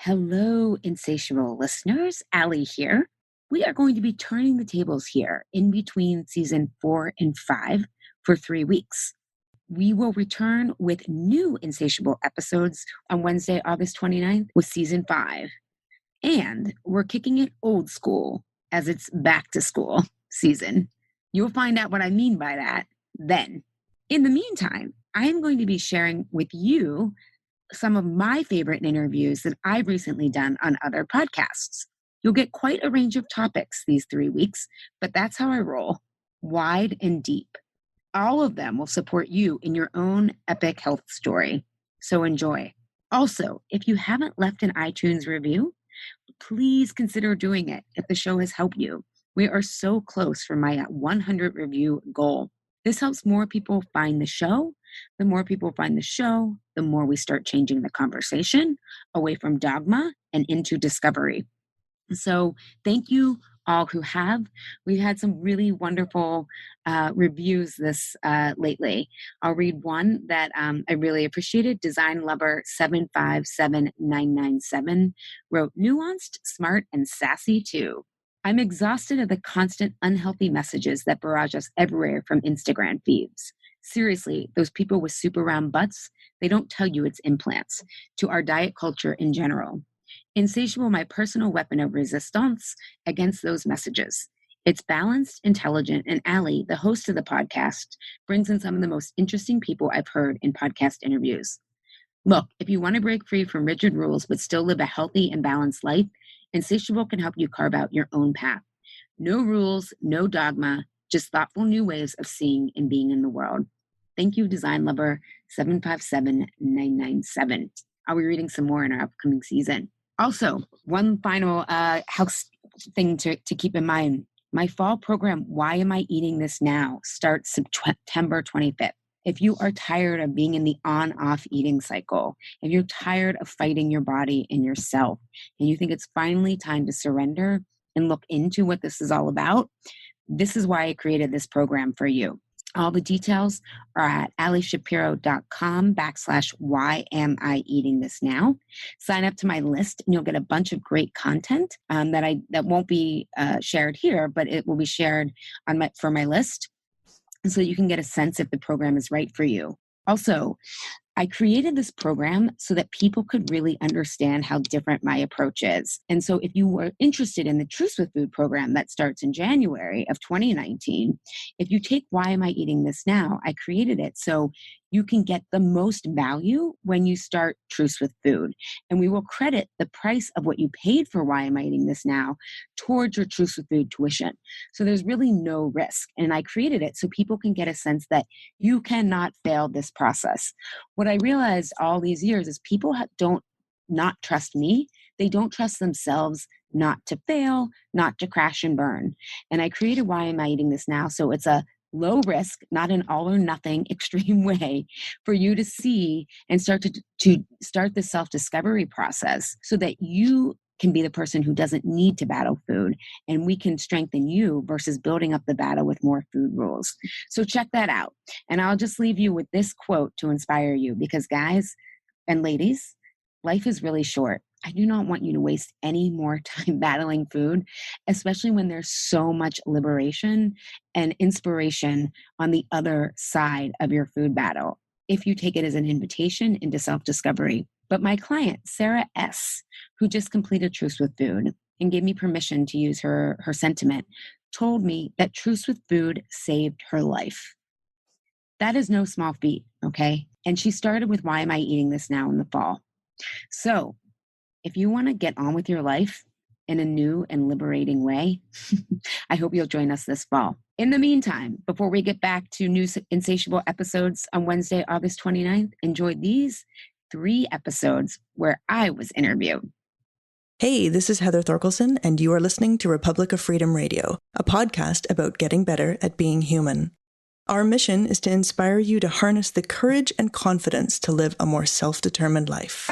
Hello, insatiable listeners. Allie here. We are going to be turning the tables here in between season 4 and 5 for 3 weeks. We will return with new insatiable episodes on Wednesday, August 29th with season 5. And we're kicking it old school as it's back to school season. You'll find out what I mean by that then. In the meantime, I am going to be sharing with you some of my favorite interviews that I've recently done on other podcasts. You'll get quite a range of topics these 3 weeks, but that's how I roll, wide and deep. All of them will support you in your own epic health story. So enjoy. Also, if you haven't left an iTunes review, please consider doing it if the show has helped you. We are so close from my 100 review goal. This helps more people find the show. The more people find the show, the more we start changing the conversation away from dogma and into discovery. So thank you all who have. We've had some really wonderful reviews this lately. I'll read one that I really appreciated. Design Lover 757997 wrote, "Nuanced, smart, and sassy too. I'm exhausted of the constant unhealthy messages that barrage us everywhere from Instagram feeds. Seriously, those people with super round butts, they don't tell you it's implants, to our diet culture in general. Insatiable, my personal weapon of resistance against those messages. It's balanced, intelligent, and Allie, the host of the podcast, brings in some of the most interesting people I've heard in podcast interviews. Look, if you want to break free from rigid rules but still live a healthy and balanced life, Insatiable can help you carve out your own path. No rules, no dogma, just thoughtful new ways of seeing and being in the world. Thank you, Design Lover 757997. I'll be reading some more in our upcoming season. Also, one final health thing to keep in mind. My fall program, Why Am I Eating This Now, starts September 25th. If you are tired of being in the on-off eating cycle, if you're tired of fighting your body and yourself, and you think it's finally time to surrender and look into what this is all about, this is why I created this program for you. All the details are at allieshapiro.com/why am I eating this now. Sign up to my list and you'll get a bunch of great content that won't be shared here, but it will be shared for my list, so you can get a sense if the program is right for you. Also, I created this program so that people could really understand how different my approach is. And so if you were interested in the Truth with Food program that starts in January of 2019, if you take Why Am I Eating This Now, I created it so you can get the most value when you start Truth with Food. And we will credit the price of what you paid for Why Am I Eating This Now towards your Truth with Food tuition. So there's really no risk. And I created it so people can get a sense that you cannot fail this process. What I realized all these years is people don't not trust me. They don't trust themselves not to fail, not to crash and burn. And I created Why Am I Eating This Now? So it's a low risk, not an all or nothing extreme way for you to see and start to start the self-discovery process so that you can be the person who doesn't need to battle food, and we can strengthen you versus building up the battle with more food rules. So check that out. And I'll just leave you with this quote to inspire you, because guys and ladies, life is really short. I do not want you to waste any more time battling food, especially when there's so much liberation and inspiration on the other side of your food battle, if you take it as an invitation into self-discovery. But my client, Sarah S., who just completed Truth with Food and gave me permission to use her sentiment, told me that Truth with Food saved her life. That is no small feat, okay? And she started with Why Am I Eating This Now in the fall. So if you want to get on with your life in a new and liberating way, I hope you'll join us this fall. In the meantime, before we get back to new Insatiable episodes on Wednesday, August 29th, enjoy these 3 episodes where I was interviewed. Hey, this is Heather Thorkelson, and you are listening to Republic of Freedom Radio, a podcast about getting better at being human. Our mission is to inspire you to harness the courage and confidence to live a more self-determined life.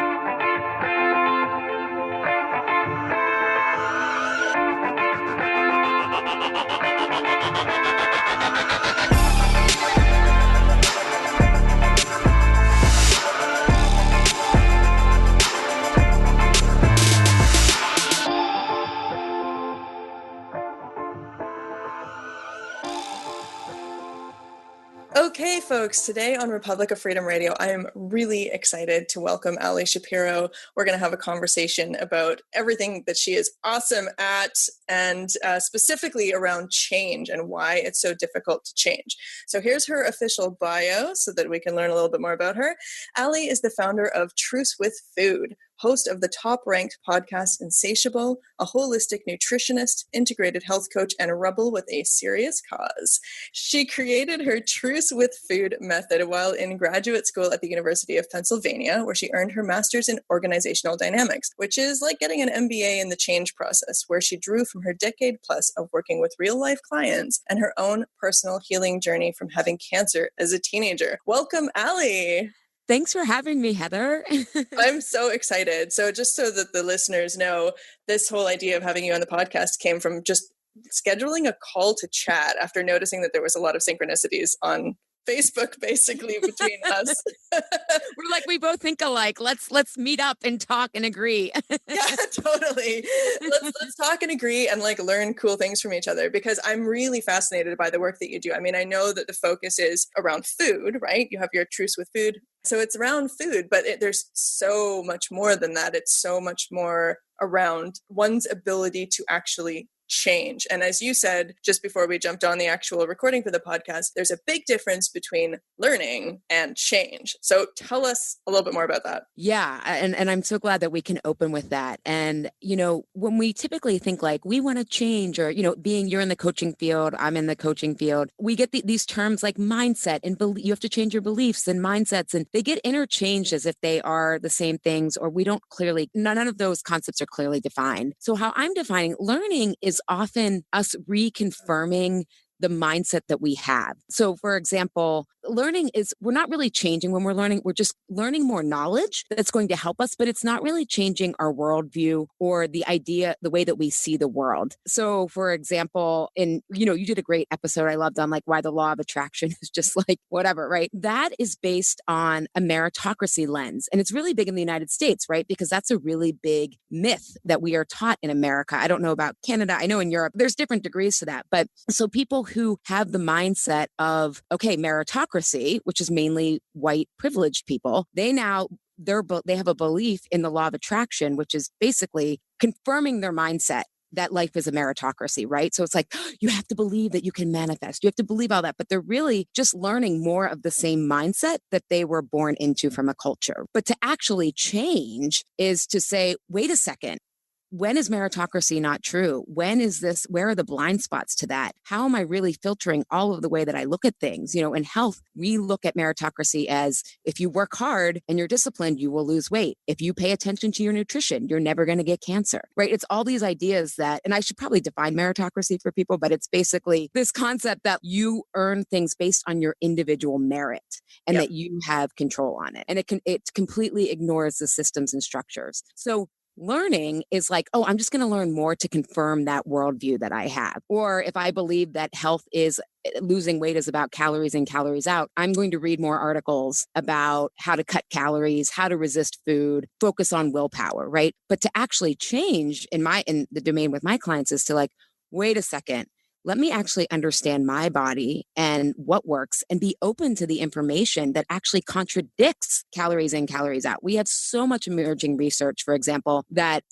Okay, folks, today on Republic of Freedom Radio, I am really excited to welcome Ali Shapiro. We're going to have a conversation about everything that she is awesome at, and specifically around change and why it's so difficult to change. So here's her official bio so that we can learn a little bit more about her. Ali is the founder of Truce with Food, host of the top-ranked podcast Insatiable, a holistic nutritionist, integrated health coach, and a rebel with a serious cause. She created her Truce with Food method while in graduate school at the University of Pennsylvania, where she earned her master's in organizational dynamics, which is like getting an MBA in the change process, where she drew from her decade plus of working with real-life clients and her own personal healing journey from having cancer as a teenager. Welcome, Ali. Thanks for having me, Heather. I'm so excited. So just so that the listeners know, this whole idea of having you on the podcast came from just scheduling a call to chat after noticing that there was a lot of synchronicities on Facebook, basically, between us. We're like, we both think alike. Let's meet up and talk and agree. Yeah, totally. Let's talk and agree and like learn cool things from each other, because I'm really fascinated by the work that you do. I mean, I know that the focus is around food, right? You have your Truce with Food. So it's around food, but there's so much more than that. It's so much more around one's ability to actually change. And as you said, just before we jumped on the actual recording for the podcast, there's a big difference between learning and change. So tell us a little bit more about that. Yeah. And I'm so glad that we can open with that. And, you know, when we typically think like we want to change, or, you know, you're in the coaching field, I'm in the coaching field, we get these terms like mindset and you have to change your beliefs and mindsets, and they get interchanged as if they are the same things, or we don't clearly, none of those concepts are clearly defined. So how I'm defining learning is often us reconfirming the mindset that we have. So for example, learning is, we're not really changing when we're learning, we're just learning more knowledge that's going to help us, but it's not really changing our worldview or the idea, the way that we see the world. So for example, you did a great episode I loved on like why the law of attraction is just like whatever, right? That is based on a meritocracy lens. And it's really big in the United States, right? Because that's a really big myth that we are taught in America. I don't know about Canada. I know in Europe, there's different degrees to that. But so people who have the mindset of, okay, meritocracy, which is mainly white privileged people, they have a belief in the law of attraction, which is basically confirming their mindset that life is a meritocracy, right? So it's like, you have to believe that you can manifest. You have to believe all that, but they're really just learning more of the same mindset that they were born into from a culture. But to actually change is to say, wait a second, when is meritocracy not true? Where are the blind spots to that? How am I really filtering all of the way that I look at things? You know, in health, we look at meritocracy as if you work hard and you're disciplined, you will lose weight. If you pay attention to your nutrition, you're never going to get cancer, right? It's all these ideas that, and I should probably define meritocracy for people, but it's basically this concept that you earn things based on your individual merit and that you have control on it. And it completely ignores the systems and structures. So learning is like, oh, I'm just going to learn more to confirm that worldview that I have. Or if I believe that losing weight is about calories in, calories out, I'm going to read more articles about how to cut calories, how to resist food, focus on willpower, right? But to actually change in the domain with my clients is to like, wait a second. Let me actually understand my body and what works and be open to the information that actually contradicts calories in, calories out. We have so much emerging research, for example, that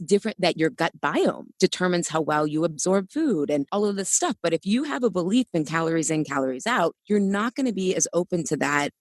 your gut biome determines how well you absorb food and all of this stuff. But if you have a belief in calories in, calories out, you're not going to be as open to that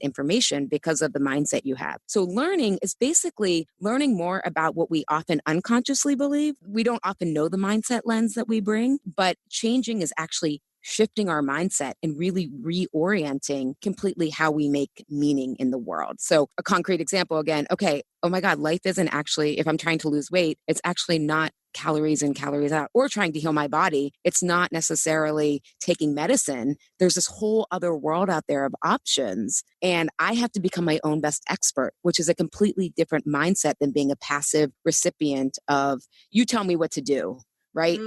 information because of the mindset you have. So learning is basically learning more about what we often unconsciously believe. We don't often know the mindset lens that we bring, but changing is actually shifting our mindset and really reorienting completely how we make meaning in the world. So a concrete example again, okay, oh my God, life isn't actually, if I'm trying to lose weight, it's actually not calories in, calories out, or trying to heal my body. It's not necessarily taking medicine. There's this whole other world out there of options. And I have to become my own best expert, which is a completely different mindset than being a passive recipient of, you tell me what to do. Right?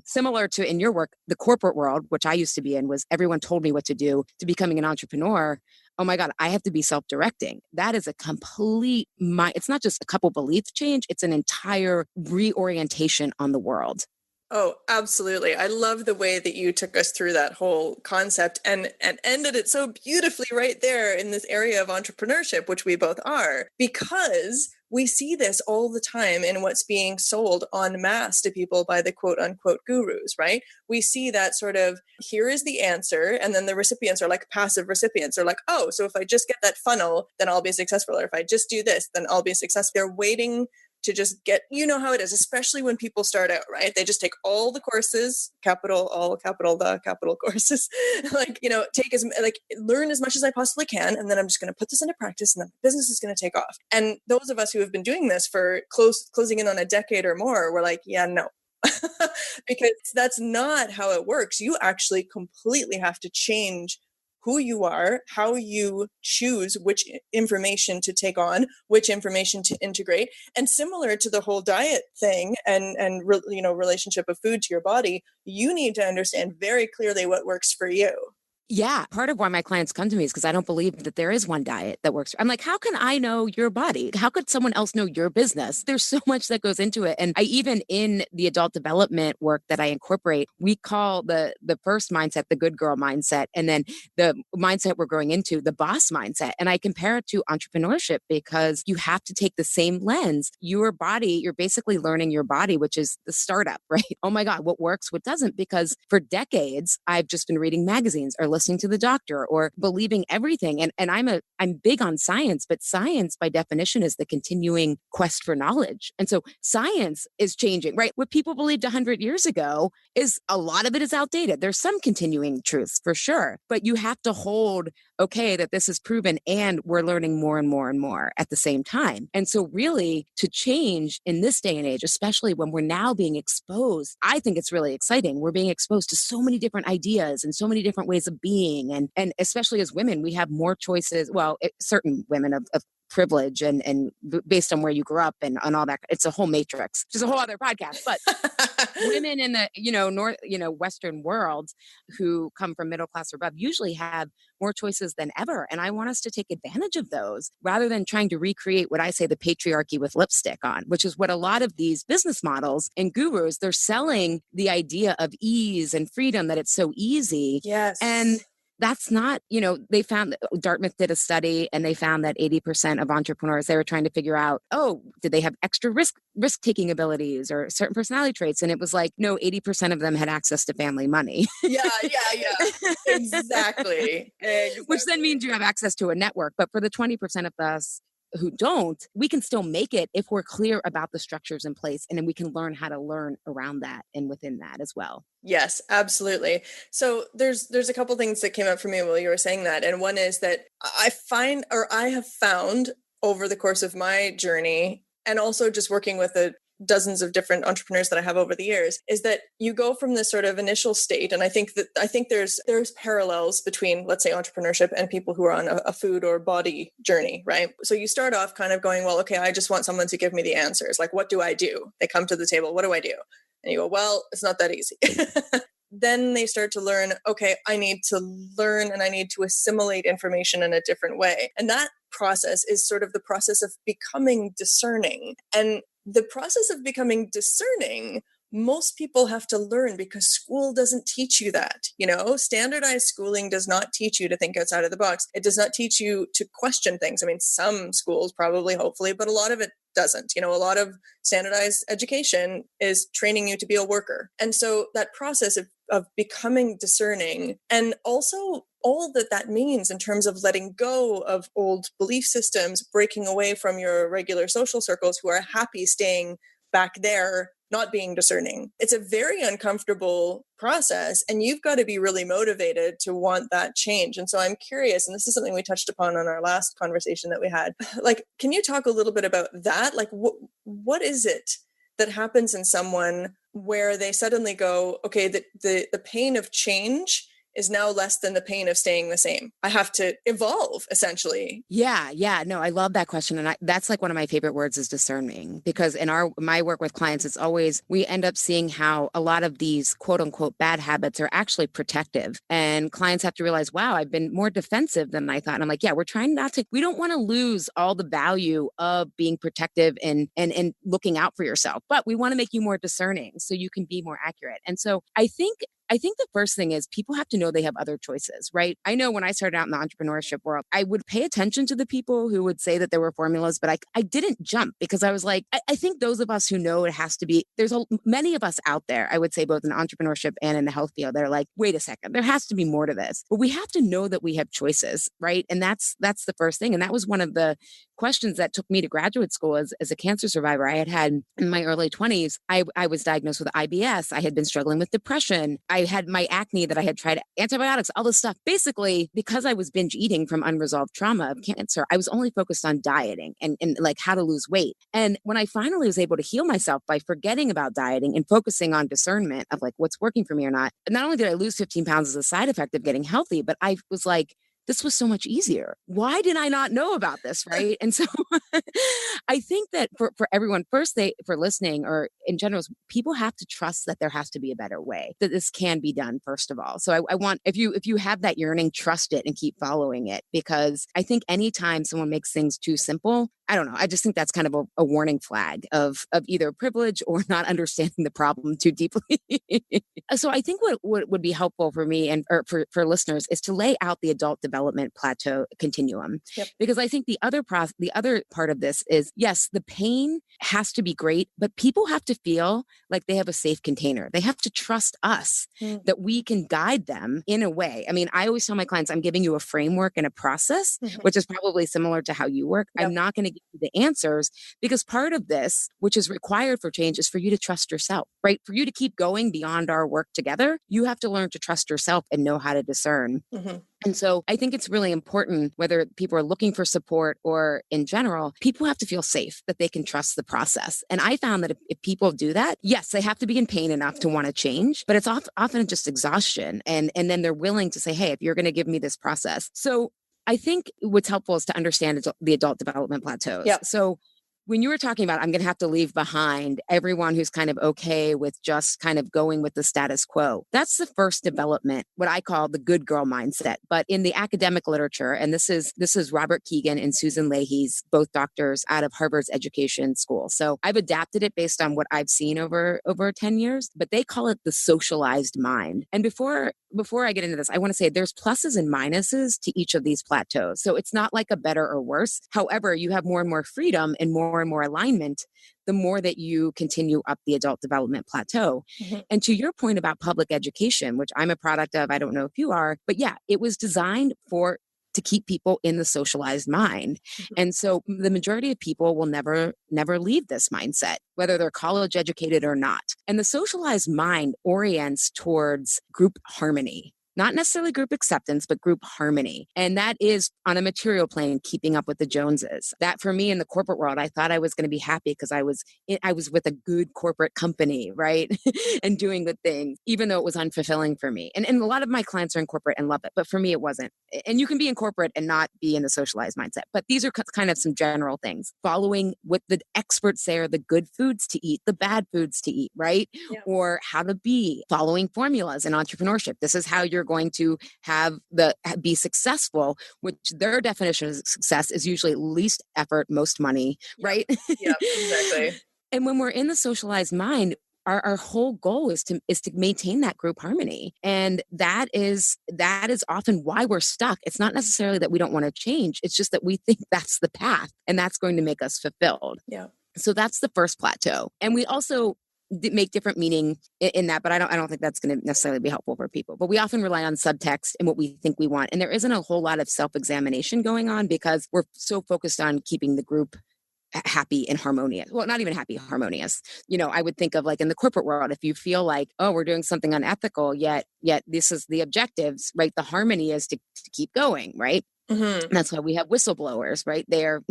Similar to in your work, the corporate world, which I used to be in, was everyone told me what to do, to becoming an entrepreneur. Oh my God, I have to be self-directing. That is a complete it's not just a couple belief change, it's an entire reorientation on the world. Oh, absolutely. I love the way that you took us through that whole concept and ended it so beautifully right there in this area of entrepreneurship, which we both are, because we see this all the time in what's being sold en masse to people by the quote unquote gurus, right? We see that sort of, here is the answer. And then the recipients are like passive recipients. They're like, oh, so if I just get that funnel, then I'll be successful. Or if I just do this, then I'll be successful. They're waiting to just get, you know how it is, especially when people start out, right? They just take all the courses, capital, all capital, the capital courses, like, you know, learn as much as I possibly can. And then I'm just going to put this into practice and then the business is going to take off. And those of us who have been doing this for closing in on a decade or more, we're like, yeah, no, because that's not how it works. You actually completely have to change who you are, how you choose which information to take on, which information to integrate. And similar to the whole diet thing and relationship of food to your body, you need to understand very clearly what works for you. Yeah. Part of why my clients come to me is because I don't believe that there is one diet that works. I'm like, how can I know your body? How could someone else know your business? There's so much that goes into it. And I even in the adult development work that I incorporate, we call the first mindset the good girl mindset. And then the mindset we're growing into, the boss mindset. And I compare it to entrepreneurship because you have to take the same lens. Your body, you're basically learning your body, which is the startup, right? Oh my God, what works, what doesn't? Because for decades, I've just been reading magazines or listening to the doctor or believing everything. And I'm big on science, but science by definition is the continuing quest for knowledge. And so science is changing, right? What people believed 100 years ago is a lot of it is outdated. There's some continuing truths for sure, but you have to hold, okay, that this is proven and we're learning more and more and more at the same time. And so really to change in this day and age, especially when we're now being exposed, I think it's really exciting. We're being exposed to so many different ideas and so many different ways of being. And especially as women, we have more choices. Well, certain women of privilege and based on where you grew up and all that, it's a whole matrix, which is a whole other podcast. But women in the, Western world who come from middle class or above usually have more choices than ever. And I want us to take advantage of those rather than trying to recreate what I say the patriarchy with lipstick on, which is what a lot of these business models and gurus, they're selling the idea of ease and freedom, that it's so easy. Yes. And that's not, they found Dartmouth did a study and they found that 80% of entrepreneurs, they were trying to figure out, did they have extra risk-taking abilities or certain personality traits? And it was like, no, 80% of them had access to family money. Yeah. Exactly. Which then means you have access to a network. But for the 20% of us who don't, we can still make it if we're clear about the structures in place. And then we can learn how to learn around that and within that as well. Yes, absolutely. So there's a couple things that came up for me while you were saying that. And one is that I have found over the course of my journey, and also just working with the dozens of different entrepreneurs that I have over the years, is that you go from this sort of initial state. And I think there's parallels between, let's say, entrepreneurship and people who are on a food or body journey, right? So you start off kind of going, well, okay, I just want someone to give me the answers. Like, what do I do? They come to the table. What do I do? And you go, well, it's not that easy. Then they start to learn, okay, I need to learn and I need to assimilate information in a different way. And that process is sort of the process of becoming discerning. And the process of becoming discerning, most people have to learn because school doesn't teach you that. Standardized schooling does not teach you to think outside of the box. It does not teach you to question things. I mean, some schools probably, hopefully, but a lot of it doesn't. A lot of standardized education is training you to be a worker. And so that process of becoming discerning, and also all that means in terms of letting go of old belief systems, breaking away from your regular social circles who are happy staying back there, not being discerning. It's a very uncomfortable process, and you've got to be really motivated to want that change. And so I'm curious, and this is something we touched upon on our last conversation that we had, like, can you talk a little bit about that? Like, what is it that happens in someone where they suddenly go, okay, the pain of change is now less than the pain of staying the same. I have to evolve, essentially. Yeah. No, I love that question. And that's like one of my favorite words is discerning, because in my work with clients, it's always, we end up seeing how a lot of these quote unquote bad habits are actually protective. And clients have to realize, wow, I've been more defensive than I thought. And I'm like, yeah, we're trying not to, we don't want to lose all the value of being protective and looking out for yourself, but we want to make you more discerning so you can be more accurate. And so I think the first thing is people have to know they have other choices, right? I know when I started out in the entrepreneurship world, I would pay attention to the people who would say that there were formulas, but I didn't jump, because I was like, I think those of us who know it has to be, many of us out there, I would say both in entrepreneurship and in the health field, they're like, wait a second, there has to be more to this. But we have to know that we have choices, right? And that's the first thing. And that was one of the questions that took me to graduate school as a cancer survivor. I had in my early 20s, I was diagnosed with IBS. I had been struggling with depression. I had my acne that I had tried antibiotics, all this stuff. Basically, because I was binge eating from unresolved trauma of cancer, I was only focused on dieting and like how to lose weight. And when I finally was able to heal myself by forgetting about dieting and focusing on discernment of like what's working for me or not only did I lose 15 pounds as a side effect of getting healthy, but I was like, this was so much easier. Why did I not know about this? Right. And so I think that for everyone, first, for listening or in general, people have to trust that there has to be a better way, that this can be done, first of all. So I want, if you have that yearning, trust it and keep following it, because I think anytime someone makes things too simple, I don't know. I just think that's kind of a warning flag of either privilege or not understanding the problem too deeply. So I think what would be helpful for me or for listeners is to lay out the adult development plateau continuum. Yep. Because I think the other part of this is, yes, the pain has to be great, but people have to feel like they have a safe container. They have to trust us that we can guide them in a way. I mean, I always tell my clients, I'm giving you a framework and a process, which is probably similar to how you work. Yep. I'm not going to give you the answers, because part of this, which is required for change, is for you to trust yourself, right? For you to keep going beyond our work together, you have to learn to trust yourself and know how to discern. And so I think it's really important, whether people are looking for support or in general, people have to feel safe that they can trust the process. And I found that if people do that, yes, they have to be in pain enough to want to change, but it's often just exhaustion. And then they're willing to say, hey, if you're going to give me this process. So I think what's helpful is to understand the adult development plateaus. Yep. So when you were talking about, I'm going to have to leave behind everyone who's kind of okay with just kind of going with the status quo. That's the first development, what I call the good girl mindset. But in the academic literature, and this is Robert Keegan and Susan Leahy's, both doctors out of Harvard's education school. So I've adapted it based on what I've seen over 10 years, but they call it the socialized mind. And before I get into this, I want to say there's pluses and minuses to each of these plateaus. So it's not like a better or worse. However, you have more and more freedom and more alignment the more that you continue up the adult development plateau. And to your point about public education, which I'm a product of, I don't know if you are, but yeah, it was designed to keep people in the socialized mind. And so the majority of people will never leave this mindset, whether they're college educated or not. And the socialized mind orients towards group harmony. Not necessarily group acceptance, but group harmony. And that is on a material plane, keeping up with the Joneses. That for me in the corporate world, I thought I was going to be happy because I was with a good corporate company, right? And doing good things, even though it was unfulfilling for me. And a lot of my clients are in corporate and love it, but for me, it wasn't. And you can be in corporate and not be in the socialized mindset. But these are kind of some general things. Following what the experts say are the good foods to eat, the bad foods to eat, right? Yeah. Or how to be, following formulas in entrepreneurship. This is how you're going to be successful, which their definition of success is usually least effort, most money, right? Yeah, exactly. And when we're in the socialized mind, our whole goal is to maintain that group harmony. And that is often why we're stuck. It's not necessarily that we don't want to change. It's just that we think that's the path and that's going to make us fulfilled. Yeah. So that's the first plateau. And we also make different meaning in that, but I don't think that's going to necessarily be helpful for people. But we often rely on subtext and what we think we want. And there isn't a whole lot of self-examination going on because we're so focused on keeping the group happy and harmonious. Well, not even happy, harmonious. I would think of like in the corporate world, if you feel like, oh, we're doing something unethical, yet this is the objectives, right? The harmony is to keep going, right? Mm-hmm. That's why we have whistleblowers, right? They're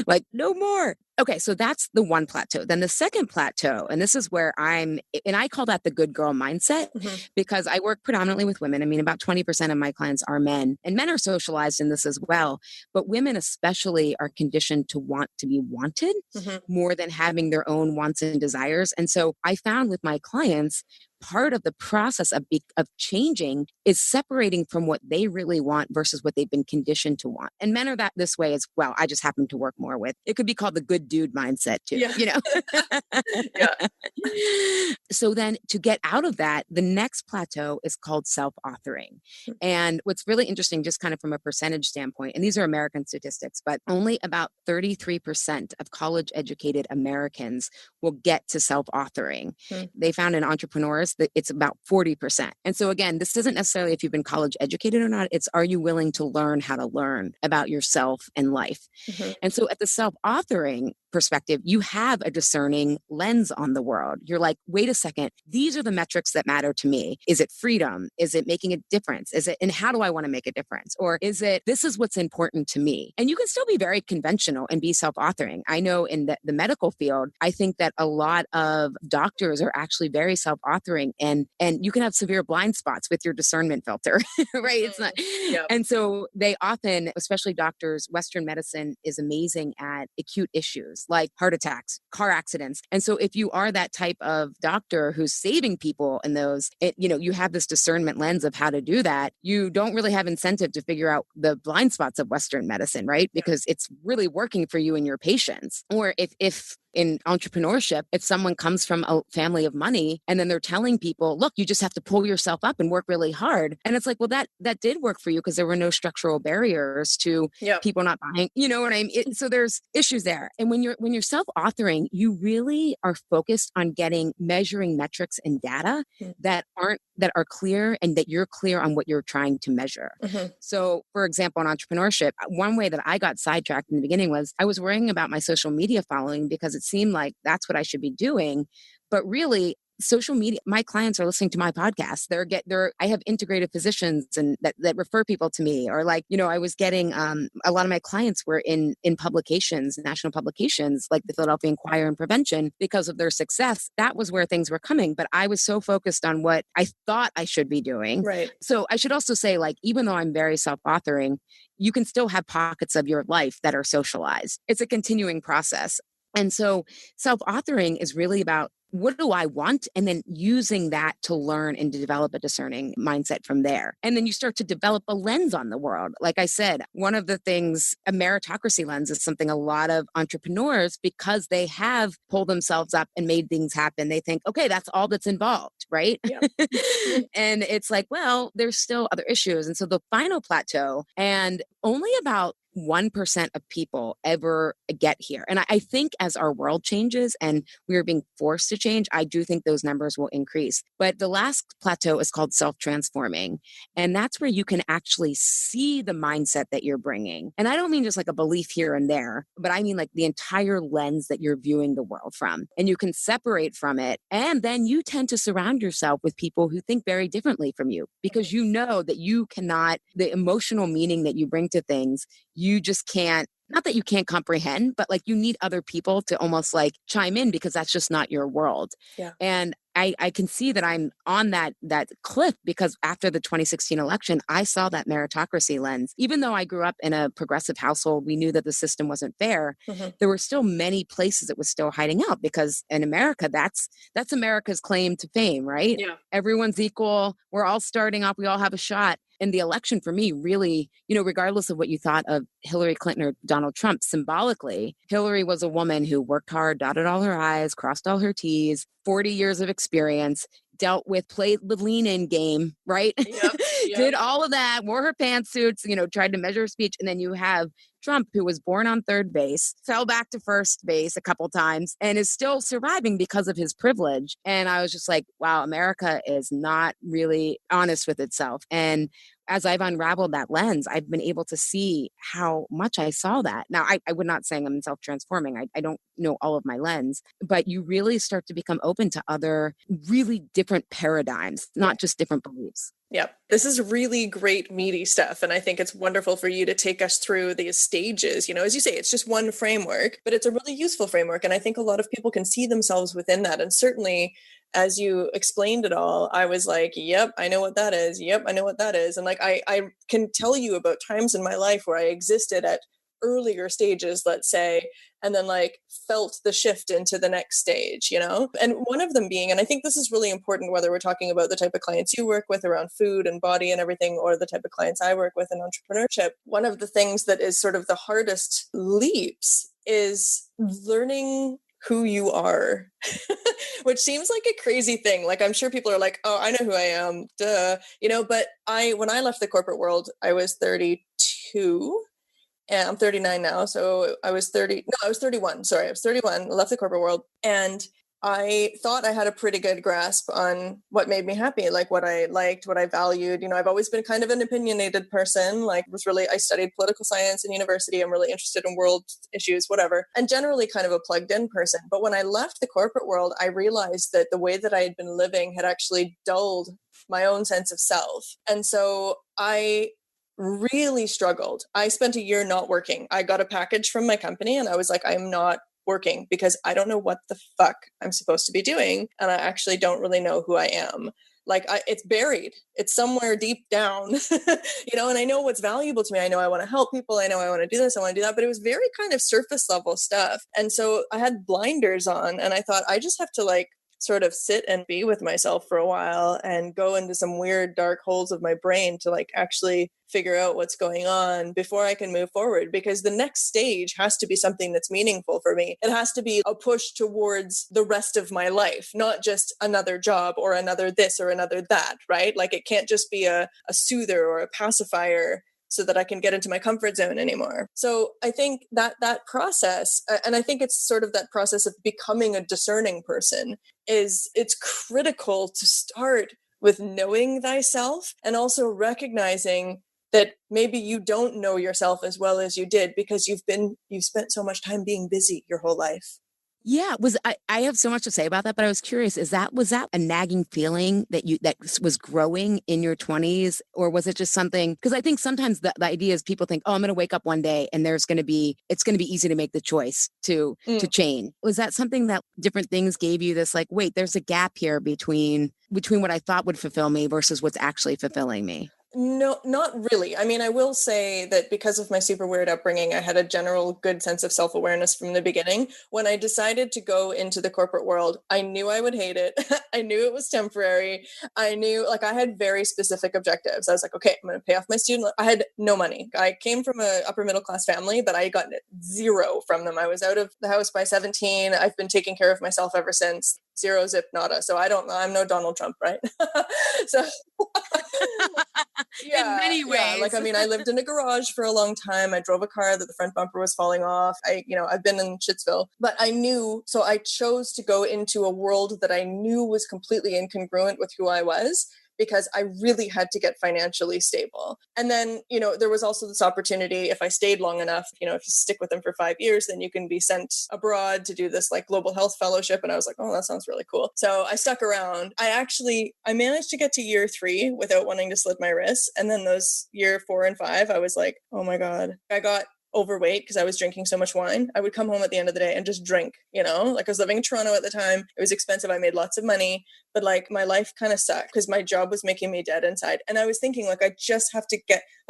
like, no more. Okay, so that's the one plateau. Then the second plateau, and this is where and I call that the good girl mindset, because I work predominantly with women. I mean, about 20% of my clients are men, and men are socialized in this as well. But women especially are conditioned to want to be wanted more than having their own wants and desires. And so I found with my clients, part of the process of changing is separating from what they really want versus what they've been conditioned to want. And men are this way as well. I just happen to work more with. It could be called the good dude mindset too, you know? Yeah. So then to get out of that, the next plateau is called self-authoring. And what's really interesting, just kind of from a percentage standpoint, and these are American statistics, but only about 33% of college educated Americans will get to self-authoring. They found in entrepreneurs that it's about 40%. And so again, this isn't necessarily if you've been college educated or not, it's are you willing to learn how to learn about yourself and life? And so at the self-authoring perspective, you have a discerning lens on the world. You're like, wait a second, these are the metrics that matter to me. Is it freedom? Is it making a difference? And how do I want to make a difference? Or is it, this is what's important to me? And you can still be very conventional and be self-authoring. I know in the medical field, I think that a lot of doctors are actually very self-authoring, and you can have severe blind spots with your discernment filter, right? It's not. Yep. And so they often, especially doctors, Western medicine is amazing at acute issues like heart attacks, car accidents. And so if you are that type of doctor who's saving people in those, you have this discernment lens of how to do that. You don't really have incentive to figure out the blind spots of Western medicine, right? Because it's really working for you and your patients. Or if in entrepreneurship, if someone comes from a family of money and then they're telling people, look, you just have to pull yourself up and work really hard. And it's like, well, that did work for you because there were no structural barriers to people not buying, you know what I mean? So there's issues there. And when you're self-authoring, you really are focused on measuring metrics and data that are clear and that you're clear on what you're trying to measure. So for example, in entrepreneurship, one way that I got sidetracked in the beginning was I was worrying about my social media following because it seemed like that's what I should be doing. But really, social media, my clients are listening to my podcast. I have integrated physicians and that refer people to me, or like, I was getting, a lot of my clients were in publications, national publications, like the Philadelphia Inquirer and Prevention, because of their success. That was where things were coming. But I was so focused on what I thought I should be doing. Right. So I should also say, like, even though I'm very self-authoring, you can still have pockets of your life that are socialized. It's a continuing process. And so self-authoring is really about, what do I want? And then using that to learn and to develop a discerning mindset from there. And then you start to develop a lens on the world. Like I said, one of the things, a meritocracy lens is something a lot of entrepreneurs, because they have pulled themselves up and made things happen, they think, okay, that's all that's involved, right? Yep. And it's like, well, there's still other issues. And so the final plateau, and only about 1% of people ever get here. And I think as our world changes and we are being forced to change, I do think those numbers will increase. But the last plateau is called self-transforming. And that's where you can actually see the mindset that you're bringing. And I don't mean just like a belief here and there, but I mean like the entire lens that you're viewing the world from. And you can separate from it. And then you tend to surround yourself with people who think very differently from you, because you know that you cannot, the emotional meaning that you bring to things, you just can't, not that you can't comprehend, but like you need other people to almost like chime in, because that's just not your world. Yeah. And I can see that I'm on that cliff, because after the 2016 election, I saw that meritocracy lens. Even though I grew up in a progressive household, we knew that the system wasn't fair. There were still many places it was still hiding out, because in America, that's America's claim to fame, right? Yeah. Everyone's equal. We're all starting off. We all have a shot. And the election for me really, regardless of what you thought of Hillary Clinton or Donald Trump, symbolically, Hillary was a woman who worked hard, dotted all her I's, crossed all her T's, 40 years of experience, played the lean-in game, right? Yep. Did all of that, wore her pantsuits, tried to measure her speech. And then you have Trump, who was born on third base, fell back to first base a couple times, and is still surviving because of his privilege. And I was just like, wow, America is not really honest with itself. And as I've unraveled that lens, I've been able to see how much I saw that. Now, I would not say I'm self-transforming. I don't know all of my lens, but you really start to become open to other really different paradigms, not just different beliefs. Yep. This is really great, meaty stuff. And I think it's wonderful for you to take us through these stages. You know, as you say, it's just one framework, but it's a really useful framework. And I think a lot of people can see themselves within that. And certainly, as you explained it all, I was like, yep, I know what that is. Yep, I know what that is. And like, I can tell you about times in my life where I existed at earlier stages, let's say, and then like felt the shift into the next stage, you know? And one of them being, and I think this is really important, whether we're talking about the type of clients you work with around food and body and everything, or the type of clients I work with in entrepreneurship, one of the things that is sort of the hardest leaps is learning who you are, which seems like a crazy thing. Like, I'm sure people are like, oh, I know who I am, duh, you know, but when I left the corporate world, I was 32. And I'm 39 now. So I was 31. Sorry, I was 31, left the corporate world. And I thought I had a pretty good grasp on what made me happy, like what I liked, what I valued. You know, I've always been kind of an opinionated person, I studied political science in university. I'm really interested in world issues, whatever, and generally kind of a plugged in person. But when I left the corporate world, I realized that the way that I had been living had actually dulled my own sense of self. And so I really struggled. I spent a year not working. I got a package from my company and I was like, I'm not working because I don't know what the fuck I'm supposed to be doing. And I actually don't really know who I am. Like it's buried. It's somewhere deep down, you know, and I know what's valuable to me. I know I want to help people. I know I want to do this. I want to do that. But it was very kind of surface level stuff. And so I had blinders on and I thought I just have to like sort of sit and be with myself for a while and go into some weird dark holes of my brain to like actually figure out what's going on before I can move forward, because the next stage has to be something that's meaningful for me. It has to be a push towards the rest of my life, not just another job or another this or another that, right? Like it can't just be a soother or a pacifier so that I can get into my comfort zone anymore. So I think that process, and I think it's sort of that process of becoming a discerning person, it's critical to start with knowing thyself and also recognizing that maybe you don't know yourself as well as you did because you've spent so much time being busy your whole life. Yeah, I have so much to say about that, but I was curious, was that a nagging feeling that was growing in your 20s, or was it just something, because I think sometimes the idea is people think, oh, I'm going to wake up one day and it's going to be easy to make the choice to change. Was that something that different things gave you this like, wait, there's a gap here between what I thought would fulfill me versus what's actually fulfilling me? No, not really. I mean, I will say that because of my super weird upbringing, I had a general good sense of self-awareness from the beginning. When I decided to go into the corporate world, I knew I would hate it. I knew it was temporary. I knew, like, I had very specific objectives. I was like, okay, I'm going to pay off my student loan. I had no money. I came from an upper middle class family, but I got zero from them. I was out of the house by 17. I've been taking care of myself ever since. Zero zip nada. So I'm no Donald Trump, right? So in many ways. Yeah. Like, I mean, I lived in a garage for a long time. I drove a car that the front bumper was falling off. I've been in Shitsville, but so I chose to go into a world that I knew was completely incongruent with who I was, because I really had to get financially stable. And then, there was also this opportunity, if I stayed long enough, if you stick with them for 5 years, then you can be sent abroad to do this like global health fellowship. And I was like, oh, that sounds really cool. So I stuck around. I managed to get to year 3 without wanting to slit my wrists. And then those year 4 and 5, I was like, oh my God, I got overweight because I was drinking so much wine. I would come home at the end of the day and just drink, like I was living in Toronto at the time. It was expensive. I made lots of money, but like my life kind of sucked because my job was making me dead inside. And I was thinking like, I just have to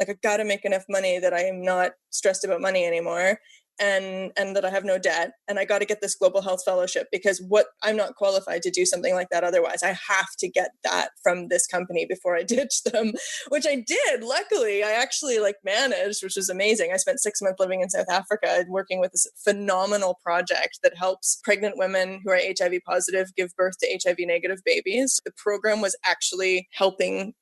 I got to make enough money that I am not stressed about money anymore. And that I have no debt, and I got to get this global health fellowship because I'm not qualified to do something like that otherwise. I have to get that from this company before I ditch them, which I did. Luckily, I actually managed, which was amazing. I spent 6 months living in South Africa working with this phenomenal project that helps pregnant women who are HIV positive give birth to HIV negative babies. The program was actually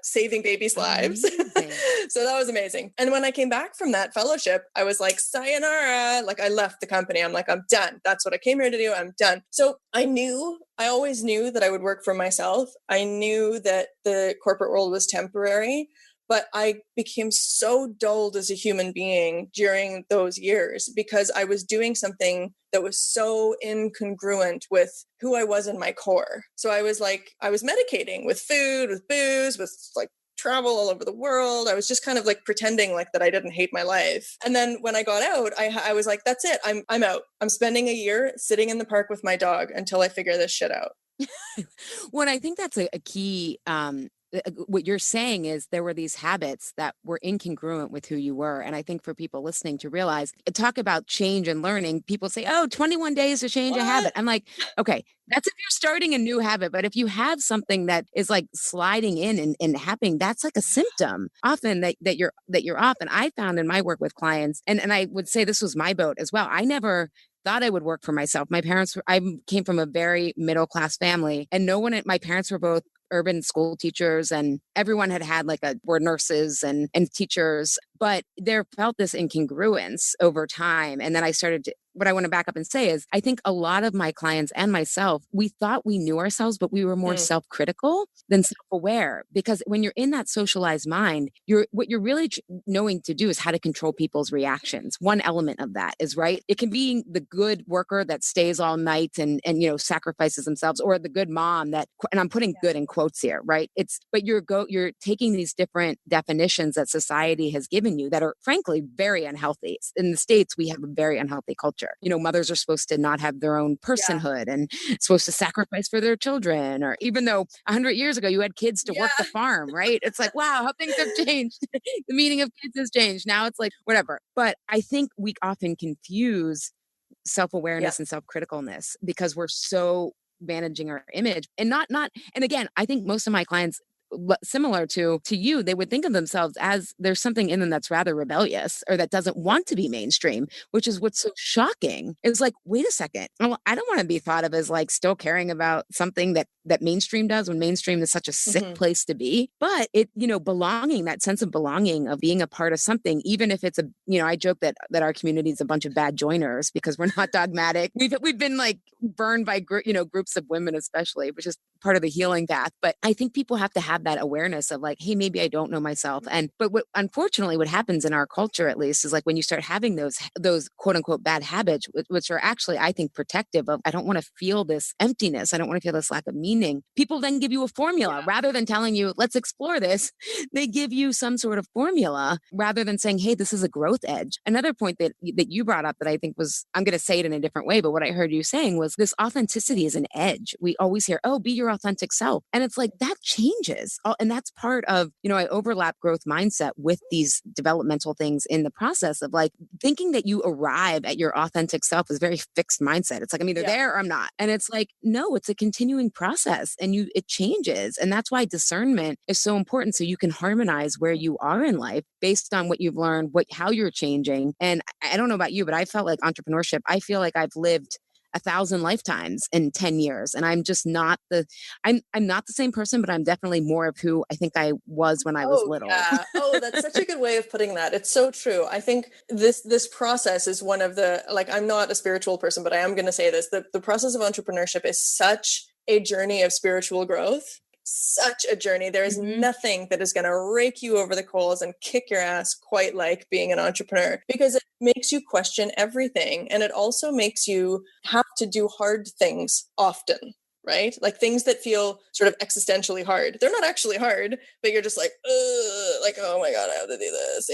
saving babies' lives. So that was amazing. And when I came back from that fellowship, I was like, sayonara. Like I left the company. I'm like, I'm done. That's what I came here to do. I'm done. So I always knew that I would work for myself. I knew that the corporate world was temporary, but I became so dulled as a human being during those years because I was doing something that was so incongruent with who I was in my core. So I was medicating with food, with booze, with like travel all over the world. I was just kind of like pretending like that I didn't hate my life. And then when I got out, I was like, that's it. I'm out. I'm spending a year sitting in the park with my dog until I figure this shit out. Well, I think that's a key. What you're saying is there were these habits that were incongruent with who you were. And I think for people listening to realize, talk about change and learning, people say, oh, 21 days to change a habit. I'm like, okay, that's if you're starting a new habit. But if you have something that is like sliding in and happening, that's like a symptom often that you're off. And I found in my work with clients, and I would say this was my boat as well. I never thought I would work for myself. I came from a very middle class family, and my parents were both urban school teachers, and everyone had were nurses and teachers, but there felt this incongruence over time. And then what I want to back up and say is, I think a lot of my clients and myself, we thought we knew ourselves, but we were more self-critical than self-aware. Because when you're in that socialized mind, what you're really knowing to do is how to control people's reactions. One element of that is, right, it can be the good worker that stays all night and sacrifices themselves, or the good mom that, and I'm putting good in quotes here, right? But you're taking these different definitions that society has given you that are frankly very unhealthy. In the States, we have a very unhealthy culture. Mothers are supposed to not have their own personhood and supposed to sacrifice for their children, or even though 100 years ago you had kids to work the farm, right? It's like, wow, how things have changed. The meaning of kids has changed. Now it's like, whatever. But I think we often confuse self-awareness and self-criticalness because we're so managing our image, and and again, I think most of my clients, similar to you, they would think of themselves as there's something in them that's rather rebellious or that doesn't want to be mainstream, which is what's so shocking. It's like, wait a second, I don't want to be thought of as like still caring about something that mainstream does, when mainstream is such a sick place to be. But belonging, that sense of belonging, of being a part of something, even if it's I joke that our community is a bunch of bad joiners because we're not dogmatic. We've been like burned by groups of women, especially, which is part of the healing path. But I think people have to have that awareness of like, hey, maybe I don't know myself. But unfortunately, what happens in our culture, at least, is like when you start having those quote unquote bad habits, which are actually, I think, protective of, I don't want to feel this emptiness. I don't want to feel this lack of meaning. People then give you a formula rather than telling you, let's explore this. They give you some sort of formula rather than saying, hey, this is a growth edge. Another point that you brought up that I think was, I'm going to say it in a different way, but what I heard you saying was this authenticity is an edge. We always hear, oh, be your authentic self. And it's like, that changes. And that's part of, I overlap growth mindset with these developmental things in the process of like thinking that you arrive at your authentic self is very fixed mindset. It's like, I'm either there or I'm not. And it's like, no, it's a continuing process, and it changes. And that's why discernment is so important. So you can harmonize where you are in life based on what you've learned, how you're changing. And I don't know about you, but I felt like entrepreneurship, I feel like I've lived 1,000 lifetimes in 10 years. And I'm just not I'm not the same person, but I'm definitely more of who I think I was when I was little. Yeah. Oh, that's such a good way of putting that. It's so true. I think this process is one of the, like, I'm not a spiritual person, but I am going to say this, the process of entrepreneurship is such a journey of spiritual growth. Such a journey. There is nothing that is going to rake you over the coals and kick your ass quite like being an entrepreneur, because it makes you question everything. And it also makes you have to do hard things often, right? Like things that feel sort of existentially hard. They're not actually hard, but you're just like, oh my God, I have to do this.